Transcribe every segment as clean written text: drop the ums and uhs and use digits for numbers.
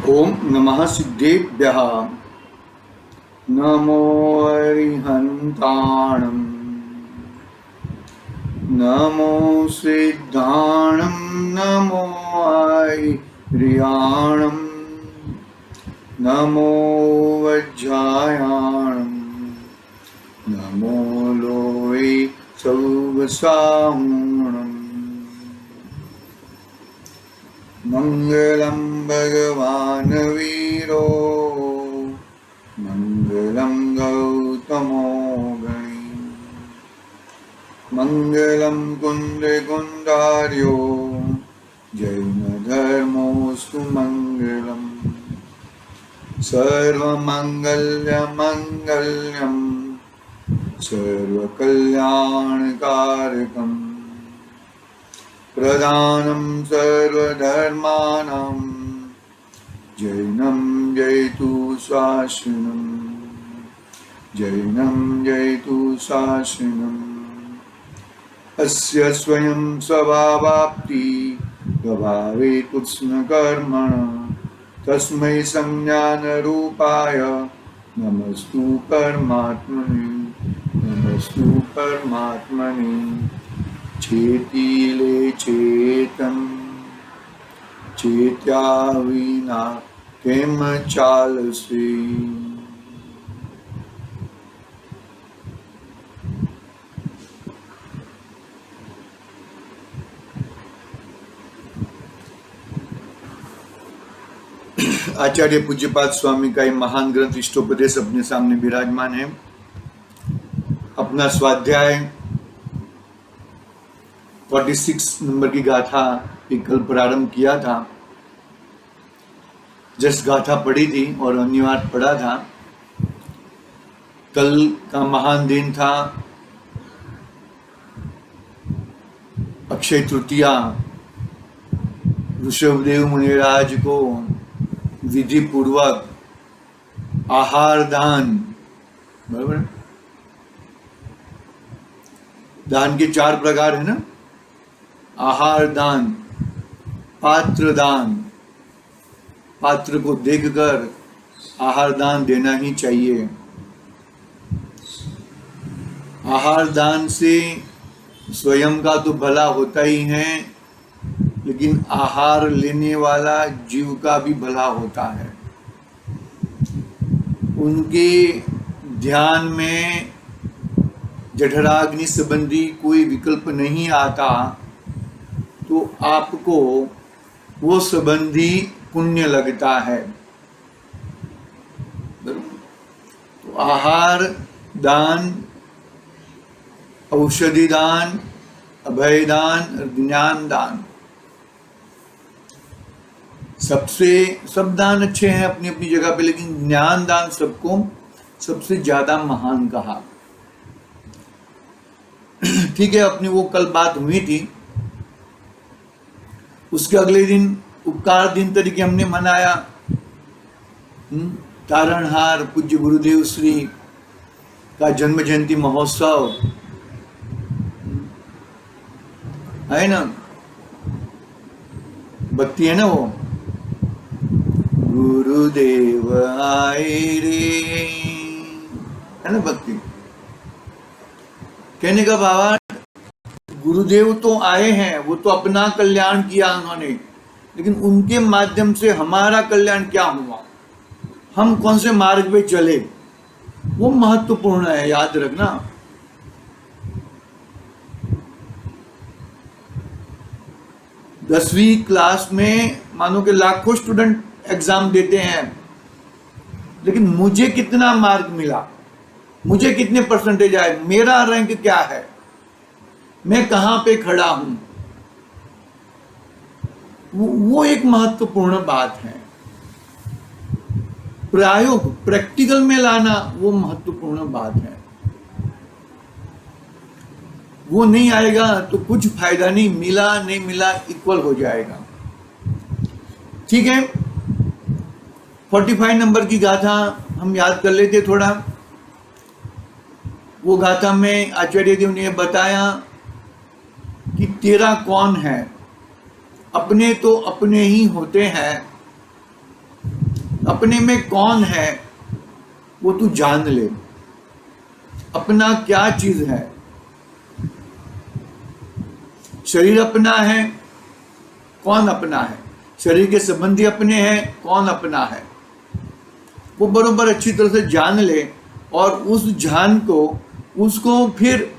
ओम नमः सिद्धेभ्यः। नमो अरिहन्ताणं नमो सिद्धाणं नमो आर्याणं नमो वज्रायाणं नमो लोये सौवसाहुणम्। मंगलम भगवान वीरो मंगलम गौतमो गणी मंगलम कुंद कुंडार्यो जैन धर्मोस्तु मंगलम सर्वमंगल्य मंगल्यम सर्वकल्याणकारकम् प्रधानं सर्वधर्माणां जैनं जयतु शासनं जैनं जयतु शासनम्। अस्य स्वयं स्वभावाप्ति प्रभावे कृष्णकर्मण तस्मै संज्ञानरूपाय नमस्तु परमात्मने नमस्तु परमात्मने। चेतिले चेतन चेत्या विना केम चालसे। आचार्य पूज्यपाद स्वामी का ये महान ग्रंथ इष्टोपदेश अपने सामने विराजमान है। अपना स्वाध्याय 46 नंबर की गाथा एक कल प्रारंभ किया था। जस्ट गाथा पढ़ी थी और अनिवार्य पढ़ा था। कल का महान दिन था अक्षय तृतीया। ऋषभदेव मुनिराज को विधि पूर्वक आहार दान, बराबर, दान के 4 प्रकार है ना, आहार दान, पात्र दान, पात्र को देखकर आहार दान देना ही चाहिए। आहार दान से स्वयं का तो भला होता ही है, लेकिन आहार लेने वाला जीव का भी भला होता है। उनके ध्यान में जठराग्नि संबंधी कोई विकल्प नहीं आता तो आपको वो संबंधी पुण्य लगता है। तो आहार दान, औषधि दान, अभय दान, ज्ञान दान, सब दान अच्छे हैं अपनी अपनी जगह पे, लेकिन ज्ञान दान सबको सबसे ज्यादा महान कहा। ठीक है, अपनी वो कल बात हुई थी। उसके अगले दिन उपकार दिन तरीके हमने मनाया। तारणहार पूज्य गुरुदेव श्री का जन्म जयंती महोत्सव है ना, भक्ति है ना, वो गुरुदेव आए रे, है ना भक्ति। कहने का भाव, गुरुदेव तो आए हैं, वो तो अपना कल्याण किया उन्होंने, लेकिन उनके माध्यम से हमारा कल्याण क्या हुआ, हम कौन से मार्ग पे चले, वो महत्वपूर्ण है, याद रखना। दसवीं क्लास में मानो कि लाखों स्टूडेंट एग्जाम देते हैं, लेकिन मुझे कितना मार्क मिला, मुझे कितने परसेंटेज आए, मेरा रैंक क्या है, मैं कहां पे खड़ा हूं, वो एक महत्वपूर्ण बात है। प्रयोग प्रैक्टिकल में लाना वो महत्वपूर्ण बात है। वो नहीं आएगा तो कुछ फायदा नहीं, मिला नहीं मिला इक्वल हो जाएगा। ठीक है, 45 नंबर की गाथा हम याद कर लेते थोड़ा। वो गाथा में आचार्य देव ने बताया कि तेरा कौन है, अपने तो अपने ही होते हैं, अपने में कौन है वो तू जान ले, अपना क्या चीज है। शरीर अपना है, कौन अपना है, शरीर के संबंधी अपने हैं, कौन अपना है, वो बरोबर अच्छी तरह से जान ले। और उस जान को, उसको फिर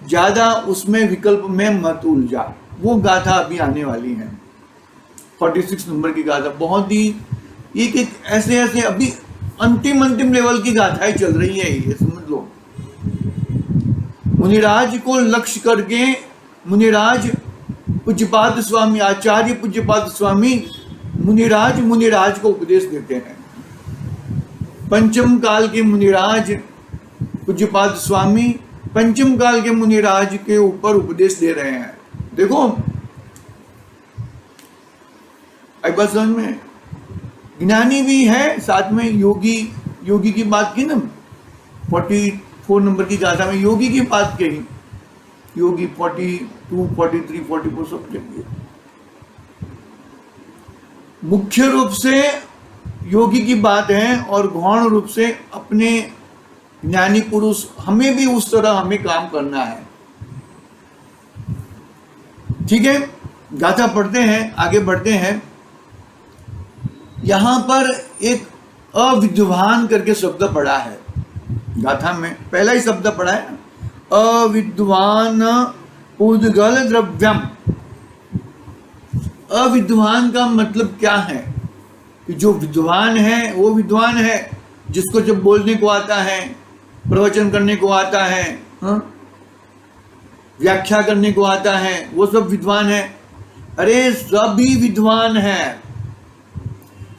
ज्यादा उसमें विकल्प में मत उलझा। वो गाथा अभी आने वाली है, 46 नंबर की गाथा। बहुत ही एक एक ऐसे ऐसे अभी अंतिम लेवल की गाथाएं चल रही है, ये समझ लो। मुनिराज को लक्ष्य करके मुनिराज पूज्यपाद स्वामी, आचार्य पूज्यपाद स्वामी मुनिराज को उपदेश देते हैं। पंचम काल के मुनिराज पूज्यपाद स्वामी पंचम काल के मुनिराज के ऊपर उपदेश दे रहे हैं। देखो एक बात समझ में, ज्ञानी भी है साथ में योगी की बात की ना, 44 नंबर की गाथा में योगी की बात कही। योगी 42, 43, 44 सब चाहिए। मुख्य रूप से योगी की बात है और गौण रूप से अपने ज्ञानी पुरुष, हमें भी उस तरह हमें काम करना है। ठीक है, गाथा पढ़ते हैं, आगे बढ़ते हैं। यहां पर एक अविद्वान करके शब्द पड़ा है गाथा में, पहला ही शब्द पड़ा है अविद्वान उद्गल द्रव्यम। अविद्वान का मतलब क्या है कि जो विद्वान है वो विद्वान है, जिसको जब बोलने को आता है, प्रवचन करने को आता है, व्याख्या करने को आता है, वो सब विद्वान है। अरे सभी विद्वान है,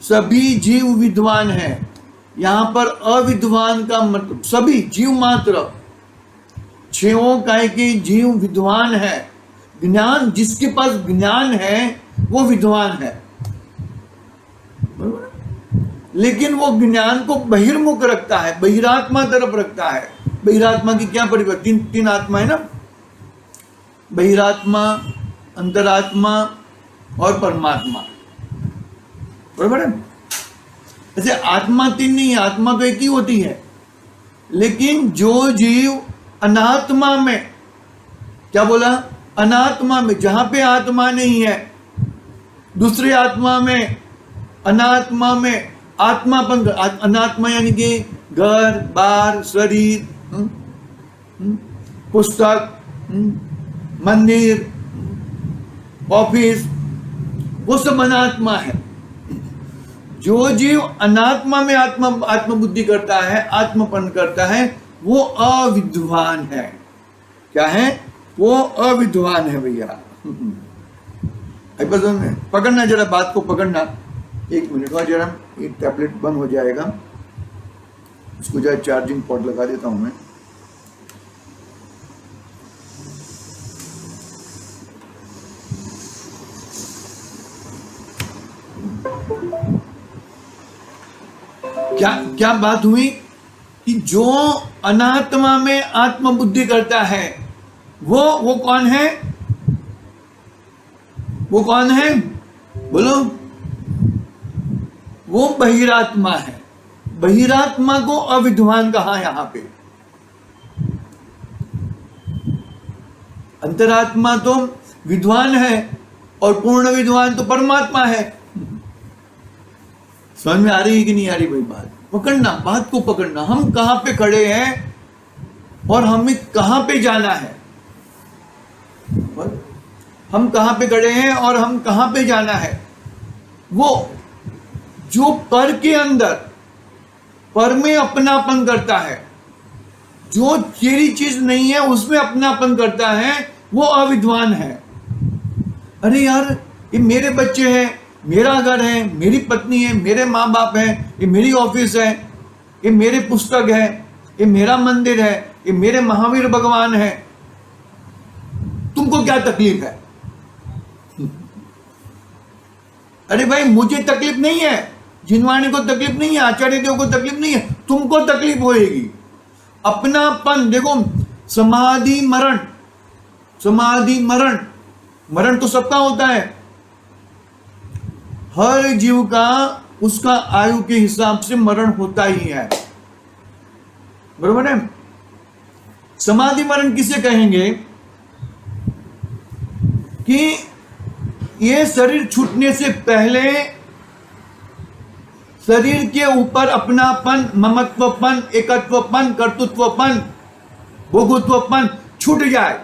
सभी जीव विद्वान है। यहां पर अविद्वान का मतलब सभी जीव मात्र, छयों काय के जीव विद्वान है। ज्ञान, जिसके पास ज्ञान है वो विद्वान है, लेकिन वो ज्ञान को बहिर्मुख रखता है, बहिरात्मा तरफ रखता है। बहिरात्मा की क्या परिवर्तन, तीन आत्मा है ना, बहिरात्मा, अंतरात्मा और परमात्मा, बराबर है। ऐसे आत्मा तीन नहीं है, आत्मा तो एक ही होती है, लेकिन जो जीव अनात्मा में, क्या बोला, अनात्मा में, जहां पे आत्मा नहीं है, दूसरी आत्मा में, अनात्मा में आत्मापन, अनात्मा यानी कि घर बार शरीर, पुस्तक, मंदिर, ऑफिस, वो सब अनात्मा है। जो जीव अनात्मा में आत्मबुद्धि करता है, आत्मपन करता है, वो अविद्वान है। क्या है वो? अविद्वान है भैया। पकड़ना, जरा बात को पकड़ना, एक मिनट हुआ जरा, ये टैबलेट बंद हो जाएगा, इसको जरा चार्जिंग पॉट लगा देता हूं मैं। क्या बात हुई कि जो अनात्मा में आत्मबुद्धि करता है वो कौन है? वो कौन है बोलो? वो बहिरात्मा है। बहिरात्मा को अविद्वान कहा यहां पे। अंतरात्मा तो विद्वान है और पूर्ण विद्वान तो परमात्मा है। समझ में आ रही है कि नहीं आ रही भाई बात? पकड़ना, बात को पकड़ना। हम कहां पे खड़े हैं और हमें कहां पे जाना है। हम कहां पे खड़े हैं और हम कहां पे जाना है। वो जो पर के अंदर, पर में अपनापन करता है, जो तेरी चीज नहीं है उसमें अपनापन करता है, वो अविद्वान है। अरे यार, ये मेरे बच्चे हैं, मेरा घर है, मेरी पत्नी है, मेरे माँ बाप है, ये मेरी ऑफिस है, ये मेरे पुस्तक है, ये मेरा मंदिर है, ये मेरे महावीर भगवान है। तुमको क्या तकलीफ है? अरे भाई, मुझे तकलीफ नहीं है, जिनवाणी को तकलीफ नहीं है, आचार्य देव को तकलीफ नहीं है, तुमको तकलीफ होएगी। अपनापन देखो, समाधि मरण, समाधि मरण, मरण तो सबका होता है। हर जीव का उसका आयु के हिसाब से मरण होता ही है, बरोबर है। समाधि मरण किसे कहेंगे कि ये शरीर छूटने से पहले शरीर के ऊपर अपनापन, ममत्वपन, एकत्वपन, कर्तृत्वपन, भोगत्वपन छूट जाए।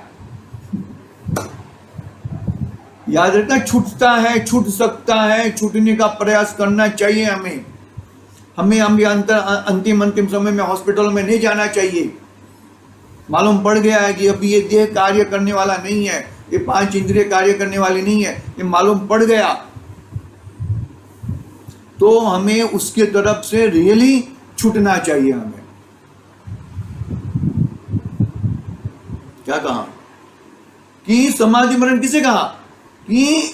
याद रखना, छूटता है, छूट सकता है, छूटने का प्रयास करना चाहिए हमें। हमें अंतिम समय में हॉस्पिटल में नहीं जाना चाहिए। मालूम पड़ गया है कि अभी ये देह कार्य करने वाला नहीं है, ये 5 इंद्रिय कार्य करने वाली नहीं है, ये मालूम पड़ गया, तो हमें उसके तरफ से रियली छूटना चाहिए। हमें क्या कहा कि समाधि मरण किसे कहा कि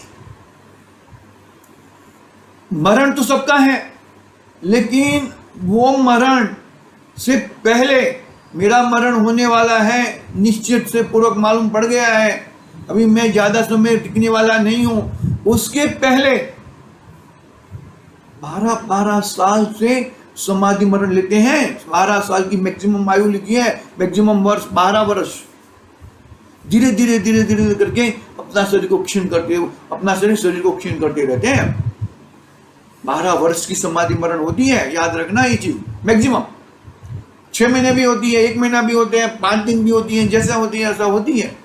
मरण तो सबका है, लेकिन वो मरण से पहले मेरा मरण होने वाला है, निश्चित से पूर्वक मालूम पड़ गया है, अभी मैं ज्यादा समय टिकने वाला नहीं हूं, उसके पहले 12 साल से समाधि मरण लेते हैं। 12 साल की मैक्सिमम आयु लिखी है, मैक्सिमम वर्ष 12 वर्ष। धीरे धीरे धीरे धीरे करके अपना शरीर को क्षीण करते रहते हैं। 12 वर्ष की समाधि मरण होती है, याद रखना ये चीज। मैक्सिमम 6 महीने भी होती है, 1 महीना भी होते हैं, 5 दिन भी होती है, जैसा होती है ऐसा होती है।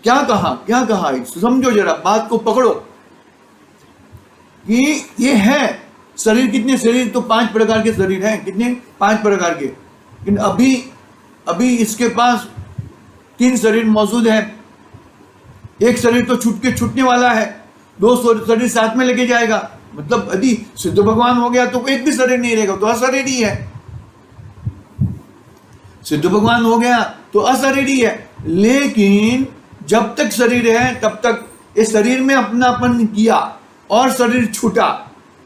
क्या कहा समझो जरा, बात को पकड़ो कि ये है शरीर। कितने शरीर? तो 5 प्रकार के शरीर हैं। कितने? 5 प्रकार के। लेकिन अभी इसके पास 3 शरीर मौजूद है। एक शरीर तो छूटने वाला है, 2 शरीर साथ में लेके जाएगा। मतलब यदि सिद्ध भगवान हो गया तो एक भी शरीर नहीं रहेगा, तो अशरीरी है। सिद्ध भगवान हो गया तो अशरीरी है। लेकिन जब तक शरीर है तब तक इस शरीर में अपनापन किया और शरीर छूटा,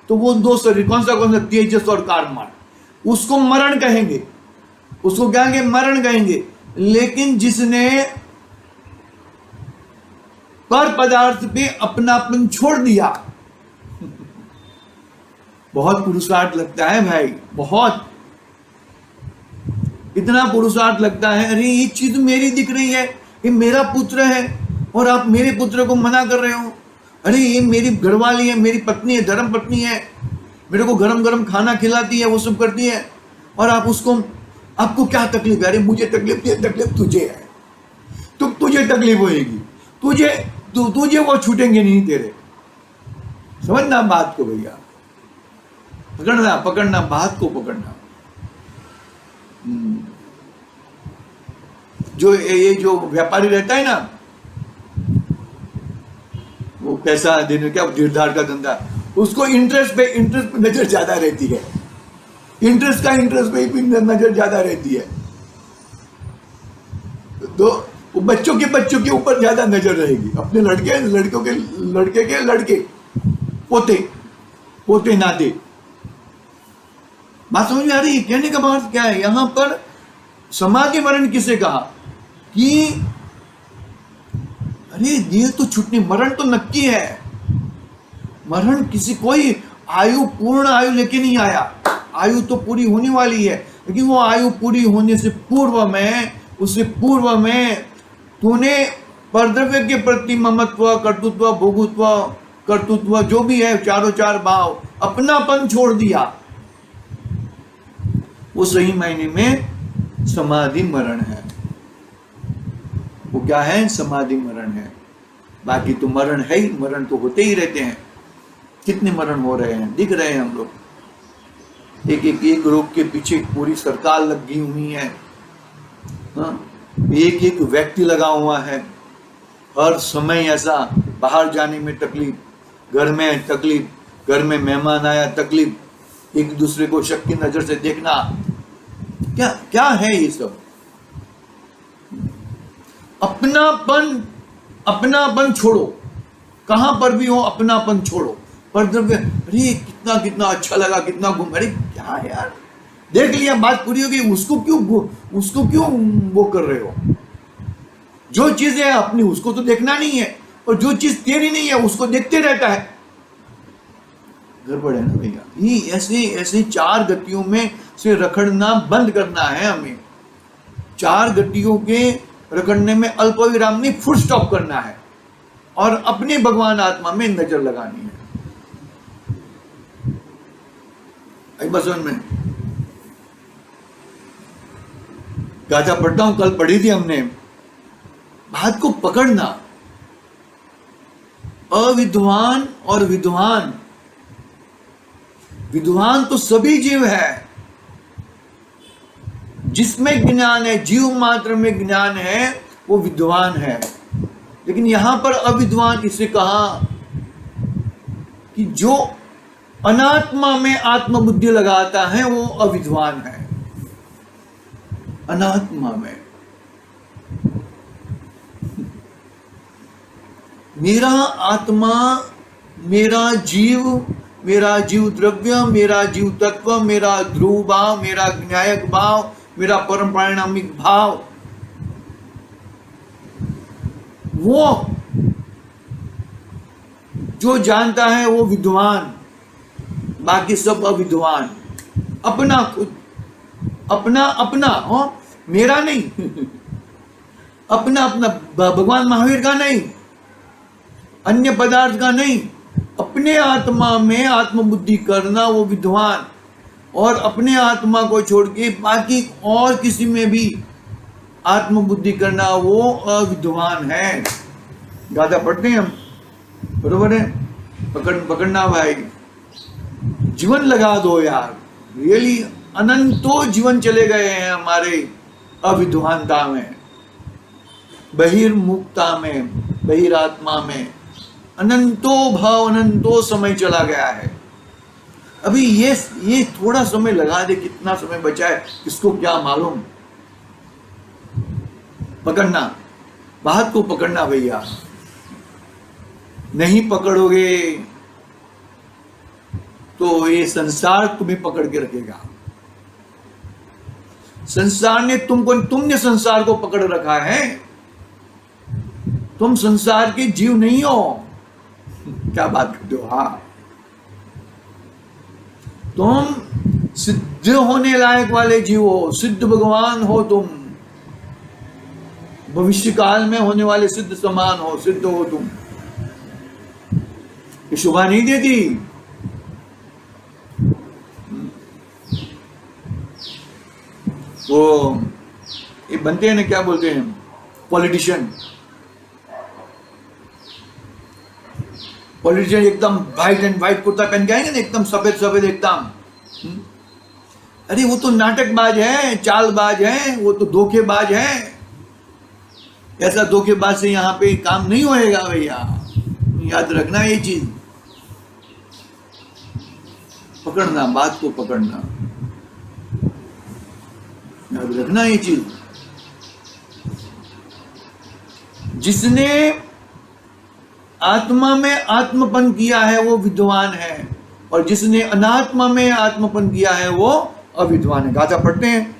तो वो 2 शरीर कौन सा तेजस और कारमान, उसको मरण कहेंगे। उसको क्या कहेंगे? मरण कहेंगे। लेकिन जिसने पर पदार्थ पे अपनापन छोड़ दिया, बहुत पुरुषार्थ लगता है भाई, बहुत। इतना पुरुषार्थ लगता है, अरे ये चीज मेरी दिख रही है, ये मेरा पुत्र है और आप मेरे पुत्र को मना कर रहे हो। अरे ये मेरी घरवाली है, मेरी पत्नी है, धर्म पत्नी है, मेरे को गरम गरम खाना खिलाती है, वो सब करती है, और आपको क्या तकलीफ है? अरे मुझे तकलीफ है, तकलीफ तुझे है, तो तुझे तकलीफ होगी, तुझे वो छूटेंगे नहीं तेरे। समझना बात को भैया, पकड़ना बात को पकड़ना। जो व्यापारी रहता है ना, वो पैसा देने क्या धीरधार का धंधा, उसको इंटरेस्ट पे नजर ज्यादा रहती है। इंटरेस्ट पे नजर ज्यादा रहती है, तो बच्चों के ऊपर ज्यादा नजर रहेगी। अपने लड़के के पोते नाते। बात समझ में आ रही है? कहने का बात क्या है यहां पर? समाधि मरण किसे कहा कि अरे देह तो छूटनी, मरण तो नक्की है। मरण कोई पूर्ण आयु लेके नहीं आया। आयु तो पूरी होने वाली है, लेकिन वो आयु पूरी होने से उससे पूर्व में तूने परद्रव्य के प्रति ममत्व, कर्तृत्व, कर्तृत्व जो भी है, चारों 4 भाव, अपनापन छोड़ दिया। वो सही मायने में समाधि मरण है। वो क्या है? समाधि मरण है। बाकी तो मरण है ही, मरण तो होते ही रहते हैं। कितने मरण हो रहे हैं, दिख रहे हैं हम लोग। एक रोग के पीछे पूरी सरकार लगी हुई है। एक व्यक्ति लगा हुआ है। हर समय ऐसा, बाहर जाने में तकलीफ, घर में तकलीफ, घर में मेहमान आया तकलीफ, एक दूसरे को शक की नजर से देखना। क्या है ये सब? अपनापन छोड़ो। कहां पर भी हो अपनापन छोड़ो। परद्रव्य, अरे कितना अच्छा लगा, कितना घूम, अरे क्या है यार, देख लिया, बात पूरी हो गई, उसको क्यों वो कर रहे हो? जो चीज है अपनी उसको तो देखना नहीं है, और जो चीज तेरी नहीं है उसको देखते रहता है। गड़बड़ है ना भैया। ये ऐसे ऐसे चार गतियों में से रखड़ना बंद करना है हमें। चार गतियों के रखड़ने में अल्प विराम नहीं, फुल स्टॉप करना है और अपने भगवान आत्मा में नजर लगानी है। एक बात समझ में, गाथा पढ़ता हूं, कल पढ़ी थी हमने, बात को पकड़ना। अविद्वान और विद्वान, विद्वान तो सभी जीव है, जिसमें ज्ञान है, जीव मात्र में ज्ञान है, वो विद्वान है। लेकिन यहां पर अविद्वान इसे कहा कि जो अनात्मा में आत्मबुद्धि लगाता है वो अविद्वान है। अनात्मा में मेरा आत्मा, मेरा जीव द्रव्य, मेरा जीव तत्व, मेरा ध्रुव भाव, मेरा ज्ञायक भाव, मेरा परम परिणामिक भाव, वो जो जानता है वो विद्वान, बाकी सब अविद्वान। अपना खुद, अपना अपना, हो मेरा नहीं अपना अपना, भगवान महावीर का नहीं, अन्य पदार्थ का नहीं, अपने आत्मा में आत्मबुद्धि करना वो विद्वान, और अपने आत्मा को छोड़ के बाकी और किसी में भी आत्मबुद्धि करना वो अविद्वान है। गाथा पढ़ते हैं हम, बरोबर है? पकड़ना भाई, जीवन लगा दो यार। रियली अनंतों जीवन चले गए हैं हमारे अविद्वानता में, बहिर्मुखता में, बहिरात्मा में अनंतों भाव, अनंतों समय चला गया है। अभी ये थोड़ा समय लगा दे, कितना समय बचा है किसको क्या मालूम। पकड़ना, बात को पकड़ना भैया, नहीं पकड़ोगे तो ये संसार तुम्हें पकड़ के रखेगा। संसार ने तुमने संसार को पकड़ रखा है, तुम संसार के जीव नहीं हो। क्या बात करते हो? हाँ, तुम सिद्ध होने लायक वाले जीव हो, सिद्ध भगवान हो तुम, भविष्य काल में होने वाले सिद्ध समान हो, सिद्ध हो तुम। ये शोभा नहीं देती। वो ये बनते हैं ना, क्या बोलते हैं, पॉलिटिशियन एकदम व्हाइट एंड व्हाइट कुर्ता पहन के आएंगे ना, एकदम सफेद सफेद एकदम। अरे वो तो नाटकबाज है, चालबाज है, वो तो धोखेबाज है। ऐसा धोखेबाज से यहाँ पे काम नहीं होएगा भैया, याद रखना ये चीज। पकड़ना, बात को पकड़ना, याद रखना ये चीज। जिसने आत्मा में आत्मपन किया है वो विद्वान है, और जिसने अनात्मा में आत्मपन किया है वो अविद्वान है। गाथा पढ़ते हैं,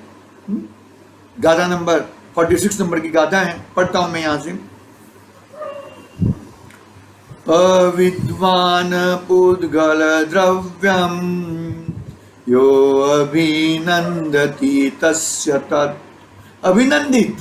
गाथा नंबर 46 नंबर की गाथा है, पढ़ता हूं मैं यहां से। अविद्वान पुद्गल द्रव्यम यो अभिनंदति तस्य तत्। अभिनंदित,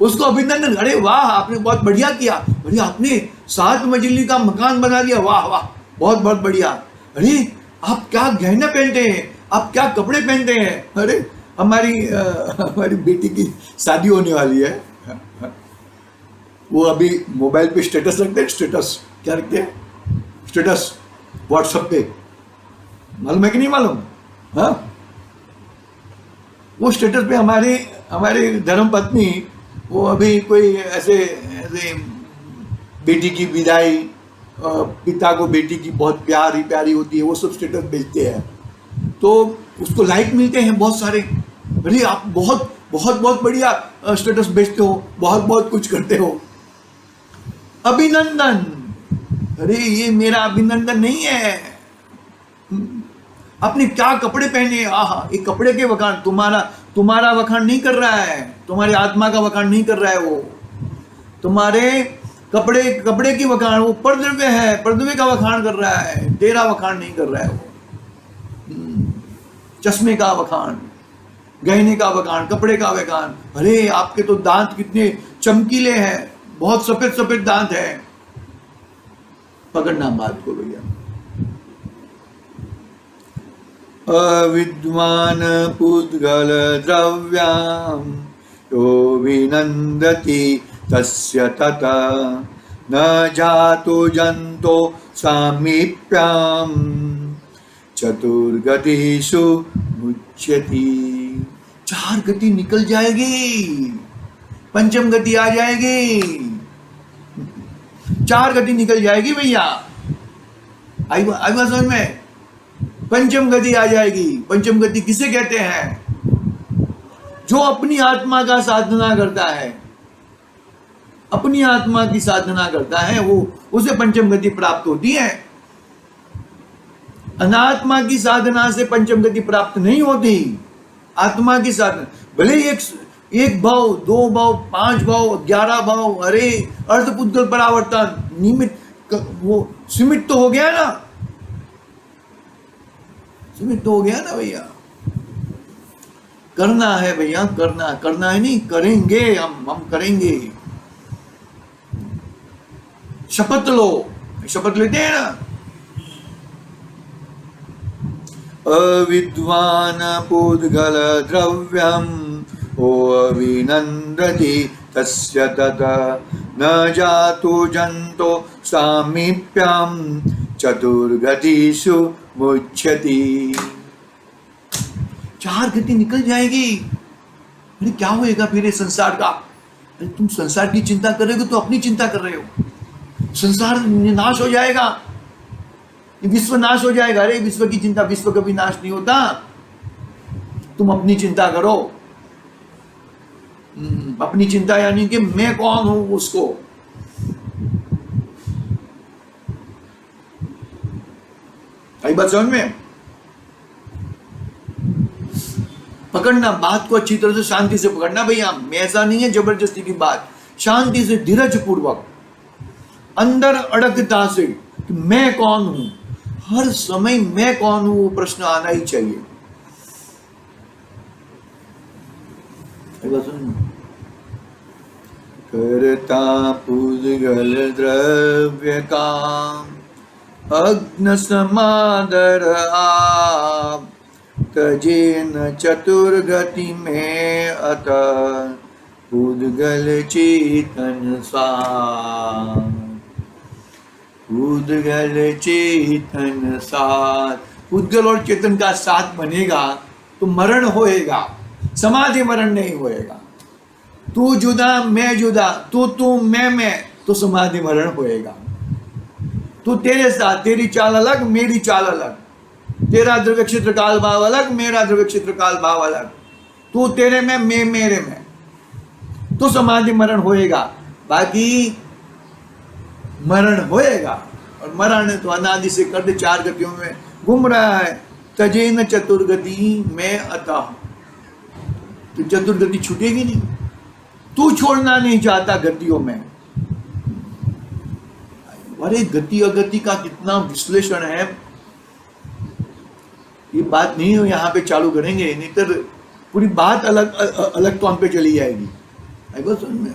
उसको अभिनंदन, अरे वाह आपने बहुत बढ़िया किया, बढ़िया, आपने 7 मंजिली का मकान बना दिया, वाह वाह, बहुत बहुत बढ़िया। अरे आप क्या गहने पहनते हैं, आप क्या कपड़े पहनते हैं। अरे हमारी बेटी की शादी होने वाली है, वो अभी मोबाइल पे स्टेटस रखते हैं। स्टेटस क्या रखते हैं? स्टेटस व्हाट्सएप पे, मालूम है कि नहीं मालूम? हाँ, वो स्टेटस पे हमारे धर्म पत्नी, वो अभी कोई ऐसे बेटी की विदाई, पिता को बेटी की बहुत प्यारी होती है, वो सब स्टेटस भेजते हैं, तो उसको लाइक मिलते हैं बहुत सारे। अरे आप बहुत बहुत बहुत बढ़िया स्टेटस भेजते हो, बहुत बहुत कुछ करते हो, अभिनंदन। अरे ये मेरा अभिनंदन नहीं है। आपने क्या कपड़े पहने, आहा, ये कपड़े के वखाण, तुम्हारा वखाण नहीं कर रहा है, तुम्हारी आत्मा का वखाण नहीं कर रहा है वो, तुम्हारे कपड़े की वखाण, वो परद्रव्य है, परद्रव्य का वखाण कर रहा है, तेरा वखाण नहीं कर रहा है वो। चश्मे का बखान, गहने का बखान, कपड़े का बखान। अरे आपके तो दांत कितने चमकीले हैं, बहुत सफेद सफेद दांत है। पकड़ना बात को भैया। अविद्वान पुद्गल द्रव्याम यो विनंदति तस्य तथा न जातो जंतो सामीप्याम चतुर्गतिषु मुच्यति। 4 गति निकल जाएगी, पंचम गति आ जाएगी, 4 गति निकल जाएगी भैया। आई बात समझ में? पंचम गति आ जाएगी। पंचम गति किसे कहते हैं? जो अपनी आत्मा का साधना करता है, अपनी आत्मा की साधना करता है, वो उसे पंचम गति प्राप्त होती है। अनात्मा की साधना से पंचम गति प्राप्त नहीं होती। आत्मा की साधना भले एक भाव, 2 भाव, 5 भाव, 11 भाव, अरे अर्थ पुद्गल परावर्तन निमित्त, वो सीमित तो हो गया ना, सीमित तो हो गया ना भैया। करना है भैया, करना है नहीं, करेंगे हम करेंगे। शपथ लो, शपथ लेते हैं ना। अविद्वान पुद्गल द्रव्यम ओ अविनंदति तस्य तथा न जातो जंतो सामीप्याम चतुर्गतिषु मुच्यति। 4 गति निकल जाएगी। अरे क्या होएगा फिर ये संसार का? अरे तुम संसार की चिंता कर रहे हो तो अपनी चिंता कर रहे हो। संसार नाश हो जाएगा, विश्व नाश हो जाएगा। अरे विश्व की चिंता, विश्व कभी नाश नहीं होता। तुम अपनी चिंता करो। अपनी चिंता यानी कि मैं कौन हूं उसको। आई बात समझ में? पकड़ना बात को अच्छी तरह से, शांति से पकड़ना भैया। ऐसा नहीं है जबरदस्ती की बात, शांति से, धीरज पूर्वक, अंदर अड़गता से कि मैं कौन हूं। हर समय मैं कौन हूं वो प्रश्न आना ही चाहिए। करता पुद्गल द्रव्य काम अग्न समादर आप तजेन चतुर्गति में अत पुद्गल चेतन सा। पुद्गल चेतन साथ, पुद्गल और चेतन का साथ बनेगा तो मरण होएगा, समाधि मरण नहीं होएगा। तू जुदा मैं जुदा, तू मैं, तो समाधि मरण होएगा। तू तेरे साथ, तेरी चाल अलग मेरी चाल अलग, तेरा द्रव्य क्षेत्र काल भाव अलग मेरा द्रव्य क्षेत्र काल भाव अलग, तू तेरे में मैं मेरे में, तो समाधि मरण होएगा। बाकी मरण होएगा, और मरण तो अनादि से कर दे 4 गतियों में घूम रहा है। तजेन चतुर्गति में अतः, तो चतुर्गति छूटेगी नहीं। तू छोड़ना नहीं चाहता गतियों में। अरे गति अगति का कितना विश्लेषण है, ये बात नहीं हो यहाँ पे चालू करेंगे, नहीं तो पूरी बात अलग अलग टॉन पे चली जाएगी। आई बात समझ में?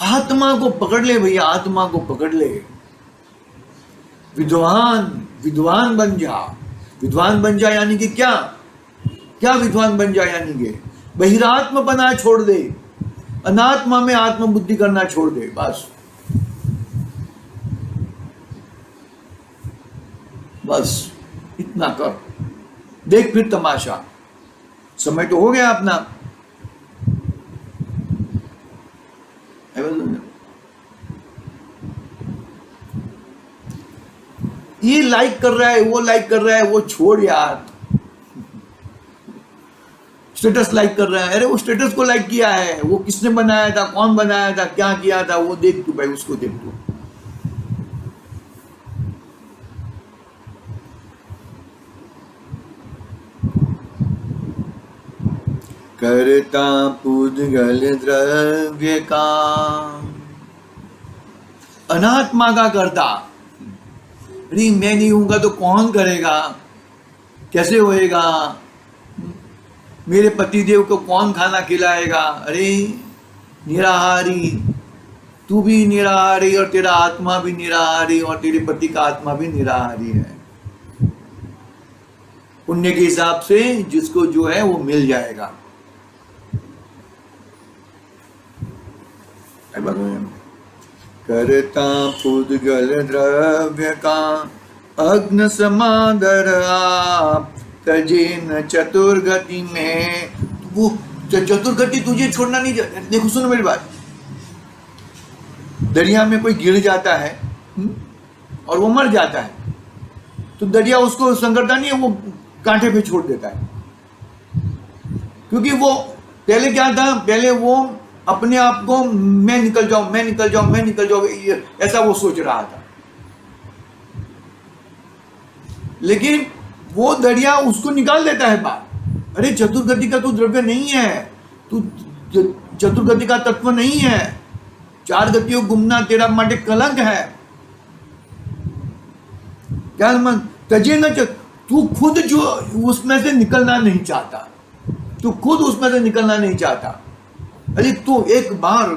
आत्मा को पकड़ ले भैया, आत्मा को पकड़ ले। विद्वान बन जा। विद्वान बन जा यानी कि क्या क्या विद्वान बन जा यानी कि बहिरात्म बना छोड़ दे, अनात्मा में आत्म बुद्धि करना छोड़ दे। बस इतना कर, देख फिर तमाशा। समय तो हो गया अपना। ये लाइक कर रहा है, वो लाइक कर रहा है, वो छोड़ यार। स्टेटस लाइक कर रहा है, अरे वो स्टेटस को लाइक किया है, वो किसने बनाया था, कौन बनाया था, क्या किया था, वो देख तू भाई, उसको देख तू। करता पुद्गल द्रव्य का, अनात्मा का करता, अरे मैं नहीं हूँगा तो कौन करेगा, कैसे होएगा, मेरे पतिदेव को कौन खाना खिलाएगा। अरे निराहारी, तू भी निराहारी और तेरा आत्मा भी निराहारी और तेरे पति का आत्मा भी निराहारी है। पुण्य के हिसाब से जिसको जो है वो मिल जाएगा। करता पुद्गल द्रव्य का अग्न समादर आप, तजे न चतुर्गति में। वो चतुर्गति तुझे छोड़ना नहीं चाहिए। देखो सुनो मेरी बात, दरिया में कोई गिर जाता है और वो मर जाता है, तो दरिया उसको संगरता नहीं है, वो कांटे पे छोड़ देता है। क्योंकि वो पहले क्या था, पहले वो अपने आप को मैं निकल जाऊं, मैं निकल जाऊं, मैं निकल जाऊं, ऐसा वो सोच रहा था। लेकिन वो दरिया उसको निकाल देता है बाहर। अरे चतुर्गति का तू द्रव्य नहीं है, तू चतुर्गति का तत्व नहीं है। चार गतियों घूमना तेरा माटे कलंक है। क्या मन तजे न, तू खुद जो उसमें से निकलना नहीं चाहता, तू खुद उसमें से निकलना नहीं चाहता। अरे तू एक बार,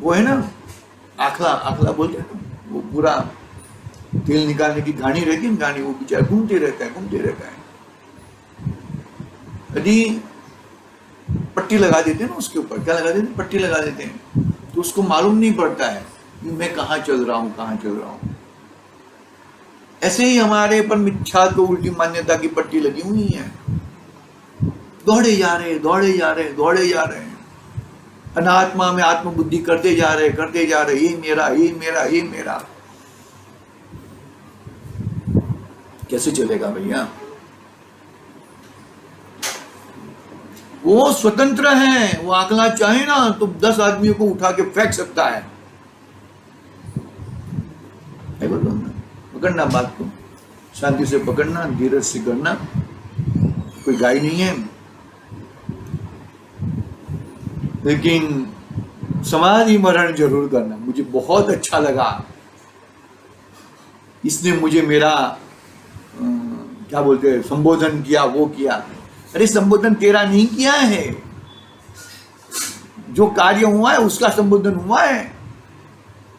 वो है ना आखला, आखला बोलते हैं ना, वो पूरा तेल निकालने की घानी रहती है, घानी, वो बेचारा घूमते रहता है, घूमते रहता है। यदि पट्टी लगा देते हैं ना उसके ऊपर, क्या लगा देते हैं, पट्टी लगा देते हैं, तो उसको मालूम नहीं पड़ता है कि मैं कहाँ चल रहा हूँ, कहाँ चल रहा हूँ। ऐसे ही हमारे पर मिथ्या को उल्टी मान्यता की पट्टी लगी हुई है। दौड़े जा रहे, दौड़े जा रहे, दौड़े जा रहे हैं, अनात्मा में आत्मबुद्धि करते जा रहे, करते जा रहे, ये मेरा, ये मेरा, ये मेरा। कैसे चलेगा भैया? वो स्वतंत्र है, वो अकेला चाहे ना तो 10 आदमियों को उठा के फेंक सकता है। पकड़ना बात को, शांति से पकड़ना, धीरज से करना, कोई गाय नहीं है। लेकिन समाधि मरण जरूर करना। मुझे बहुत अच्छा लगा, इसने मुझे मेरा क्या बोलते हैं संबोधन किया, वो किया। अरे संबोधन तेरा नहीं किया है, जो कार्य हुआ है उसका संबोधन हुआ है।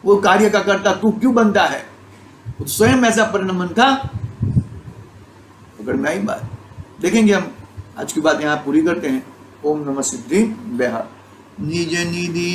वो कार्य का कर्ता तू क्यों बनता है? स्वयं ऐसा परिणमन था। पकड़ में आई बात? देखेंगे हम। आज की बात यहाँ पूरी करते हैं। ओम नमः सिद्धि बेहा निज निधि।